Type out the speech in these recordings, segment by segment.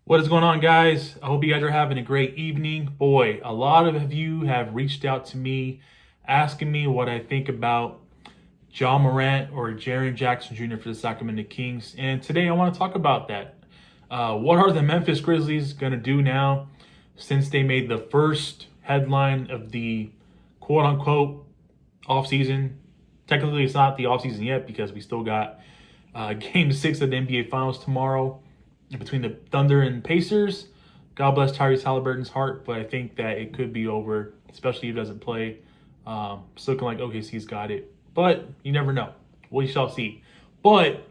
What is going on, guys? I hope you guys are having a great evening. Boy, a lot of you have reached out to me asking me what I think about Morant or Jaren Jackson Jr. for the Sacramento Kings. And today I want to talk about that. What are the Memphis Grizzlies going to do now since they made the first headline of the quote unquote offseason? Technically, it's not the offseason yet because we still got game 6 of the NBA Finals tomorrow between the Thunder and Pacers. God bless Tyrese Halliburton's heart, but I think that it could be over, especially if he doesn't play. It's looking like OKC's got it, but you never know. We shall see. But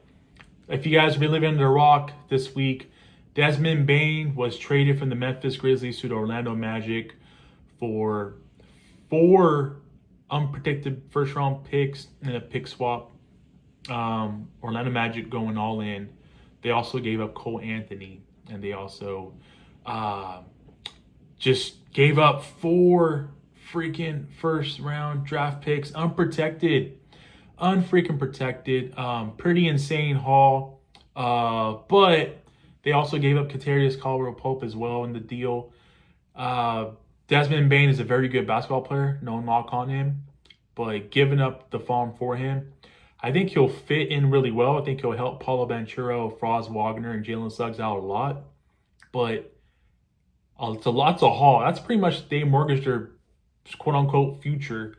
if you guys have been living under a rock this week, Desmond Bane was traded from the Memphis Grizzlies to the Orlando Magic for 4 unprotected first-round picks and a pick swap. Orlando Magic going all in. They also gave up Cole Anthony, and they also just gave up 4 freaking first-round draft picks, unprotected. Pretty insane haul. But they also gave up Katarius Caldwell-Pope as well in the deal. Desmond Bane is a very good basketball player, no knock on him, but giving up the farm for him, I think he'll fit in really well. I think he'll help Paulo Banchero, Franz Wagner, and Jalen Suggs out a lot. But it's a lot to haul. That's pretty much they mortgaged their quote-unquote future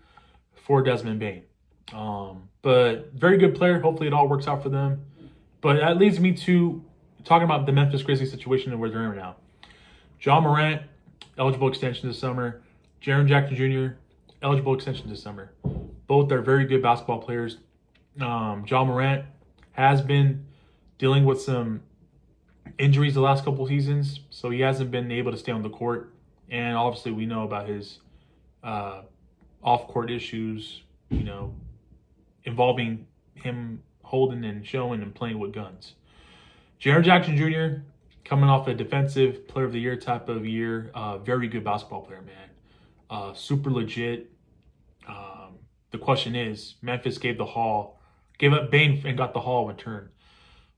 for Desmond Bane. But very good player. Hopefully it all works out for them. But that leads me to talking about the Memphis Grizzlies situation and where they're in right now. Morant, eligible extension this summer. Jaren Jackson Jr., eligible extension this summer. Both are very good basketball players. Morant has been dealing with some injuries the last couple seasons, so he hasn't been able to stay on the court. And obviously, we know about his off-court issues, involving him holding and showing and playing with guns. Jaren Jackson Jr., coming off a defensive player of the year type of year, very good basketball player, man. Super legit. The question is, Memphis gave up Bane and got the haul in return.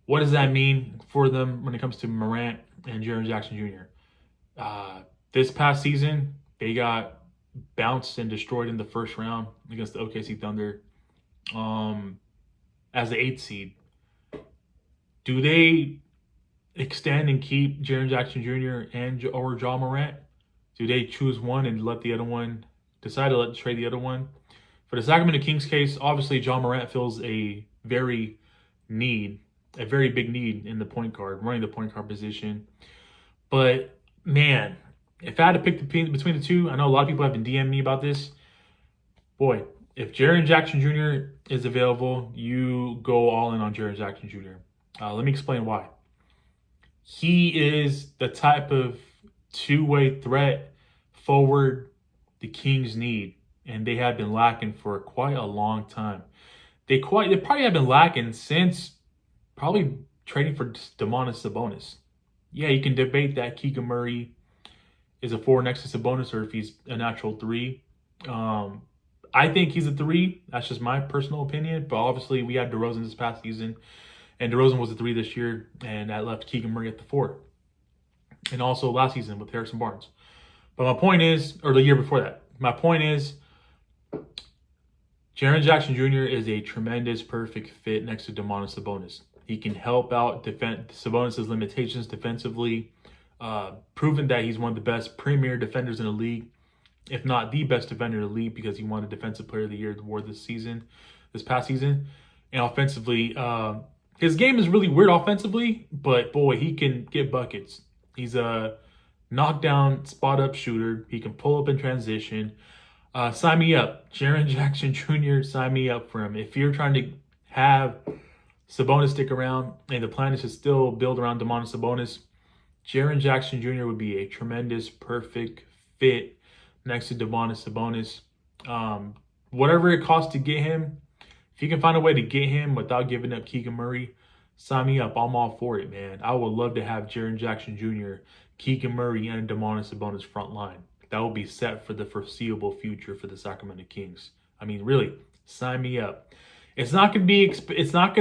What does that mean for them when it comes to Morant and Jaren Jackson Jr.? This past season, they got bounced and destroyed in the first round against the OKC Thunder as the 8th seed. Do they extend and keep Jaren Jackson Jr. or Morant? Do they choose one and let the other one decide to trade the other one? For the Sacramento Kings case, obviously Morant fills a very big need in the point guard, running the point guard position. But man, if I had to pick between the two, I know a lot of people have been DMing me about this. Boy, if Jaren Jackson Jr. is available, you go all in on Jaren Jackson Jr. Let me explain why. He is the type of two-way threat forward the Kings need, and they have been lacking for quite a long time. They probably have been lacking since probably trading for Domantas Sabonis. Yeah, you can debate that Keegan Murray is a 4 next to Sabonis or if he's a natural 3. I think he's a 3. That's just my personal opinion. But obviously, we had DeRozan this past season, and DeRozan was a 3 this year, and that left Keegan Murray at the 4. And also last season with Harrison Barnes. But my point is, or the year before that, my point is, Jaren Jackson Jr. is a tremendous, perfect fit next to Domantas Sabonis. He can help out Sabonis' limitations defensively, proven that he's one of the best premier defenders in the league, if not the best defender in the league, because he won a Defensive Player of the Year award this past season. And offensively, his game is really weird offensively, but boy, he can get buckets. He's a knockdown, spot-up shooter. He can pull up in transition. Sign me up. Jaren Jackson Jr., sign me up for him. If you're trying to have Sabonis stick around and the plan is to still build around Domantas Sabonis, Jaren Jackson Jr. would be a tremendous, perfect fit next to Domantas Sabonis. Whatever it costs to get him, if you can find a way to get him without giving up Keegan Murray, sign me up. I'm all for it, man. I would love to have Jaren Jackson Jr., Keegan Murray, and Domantas Sabonis front line. That will be set for the foreseeable future for the Sacramento Kings. I mean, really, sign me up. It's not going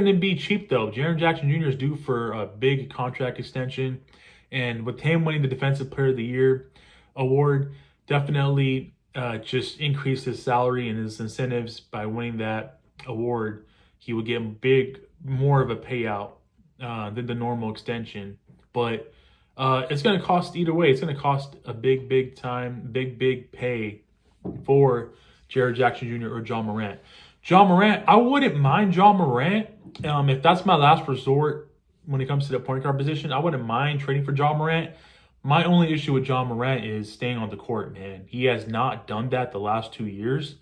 to be cheap though. Jaren Jackson Jr. is due for a big contract extension, and with him winning the Defensive Player of the Year award, definitely just increased his salary and his incentives by winning that award. He would get more of a payout than the normal extension, but it's going to cost either way. It's going to cost a big pay for Jaren Jackson Jr. or John Morant. John Morant, I wouldn't mind John Morant. If that's my last resort when it comes to the point guard position, I wouldn't mind trading for John Morant. My only issue with John Morant is staying on the court, man. He has not done that the last 2 years.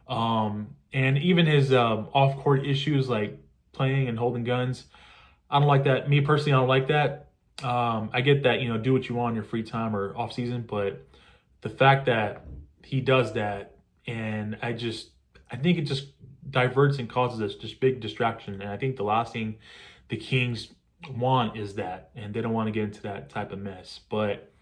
And even his off-court issues like playing and holding guns, I don't like that. Me personally, I don't like that. I get that, do what you want in your free time or off season, but the fact that he does that, and I think it just diverts and causes us just big distraction. And I think the last thing the Kings want is that, and they don't want to get into that type of mess. But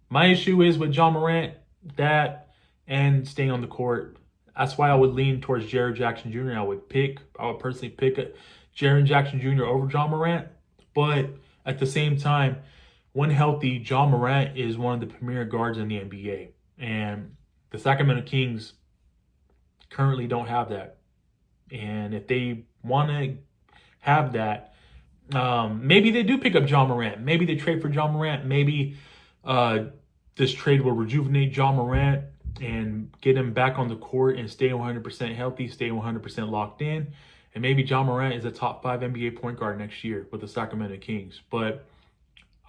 my issue is with John Morant, that and staying on the court. That's why I would lean towards Jaren Jackson Jr. I would personally pick Jaren Jackson Jr. over John Morant. But at the same time, when healthy, John Morant is one of the premier guards in the NBA. And the Sacramento Kings currently don't have that. And if they want to have that, maybe they do pick up John Morant. Maybe they trade for John Morant. Maybe this trade will rejuvenate John Morant and get him back on the court and stay 100% healthy, stay 100% locked in. And maybe John Morant is a top 5 NBA point guard next year with the Sacramento Kings. But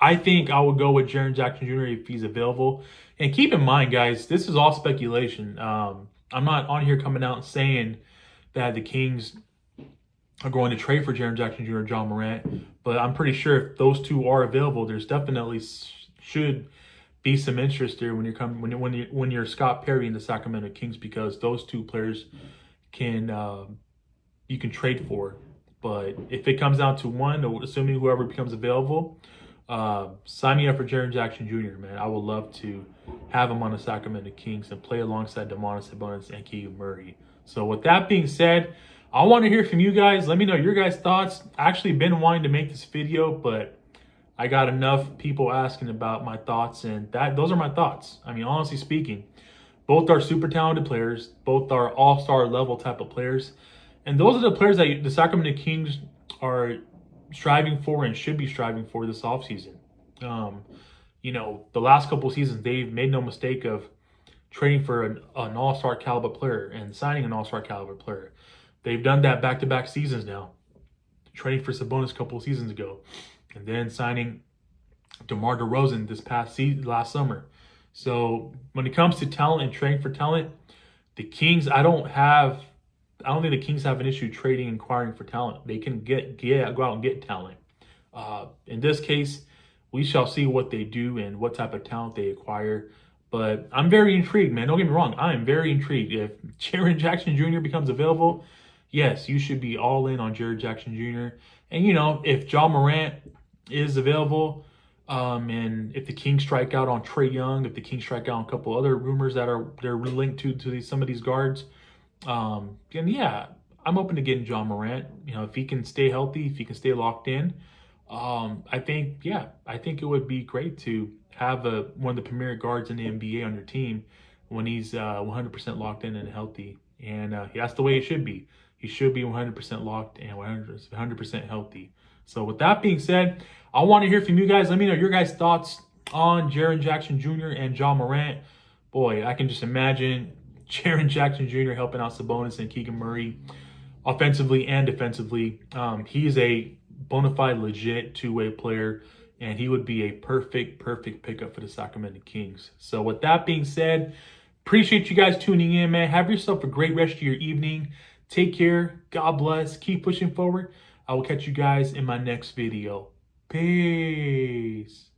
I think I would go with Jaren Jackson Jr. if he's available. And keep in mind, guys, this is all speculation. I'm not on here coming out saying that the Kings are going to trade for Jaren Jackson Jr. or John Morant, but I'm pretty sure if those two are available, there's definitely should be some interest there when you're Scott Perry and the Sacramento Kings, because those two players can you can trade for. But if it comes down to one, assuming whoever becomes available, sign me up for Jaren Jackson Jr., man. I would love to have him on the Sacramento Kings and play alongside Domantas Sabonis and Keegan Murray. So with that being said, I want to hear from you guys. Let me know your guys' thoughts. I actually been wanting to make this video, but I got enough people asking about my thoughts, and those are my thoughts. I mean, honestly speaking, both are super talented players. Both are all-star level type of players. And those are the players that the Sacramento Kings are striving for and should be striving for this offseason. The last couple of seasons, they've made no mistake of trading for an all-star caliber player and signing an all-star caliber player. They've done that back-to-back seasons now. Trading for Sabonis a couple of seasons ago, and then signing DeMar DeRozan last summer. So when it comes to talent and trading for talent, the Kings, I don't think the Kings have an issue trading and acquiring for talent. They can go out and get talent. In this case, we shall see what they do and what type of talent they acquire. But I'm very intrigued, man. Don't get me wrong. I am very intrigued. If Jaren Jackson Jr. becomes available, yes, you should be all in on Jaren Jackson Jr. And, if John Morant is available, and if the Kings strike out on Trae Young, if the Kings strike out on a couple other rumors they're linked to some of these guards, then yeah, I'm open to getting John Morant. If he can stay healthy, if he can stay locked in, I think it would be great to have one of the premier guards in the NBA on your team when he's 100% locked in and healthy. And that's the way it should be. He should be 100% locked and 100% healthy. So with that being said, I want to hear from you guys. Let me know your guys' thoughts on Jaren Jackson Jr. and John Morant. Boy, I can just imagine Jaren Jackson Jr. helping out Sabonis and Keegan Murray offensively and defensively. He's a bona fide, legit two-way player, and he would be a perfect pickup for the Sacramento Kings. So with that being said, appreciate you guys tuning in, man. Have yourself a great rest of your evening. Take care. God bless. Keep pushing forward. I will catch you guys in my next video. Peace.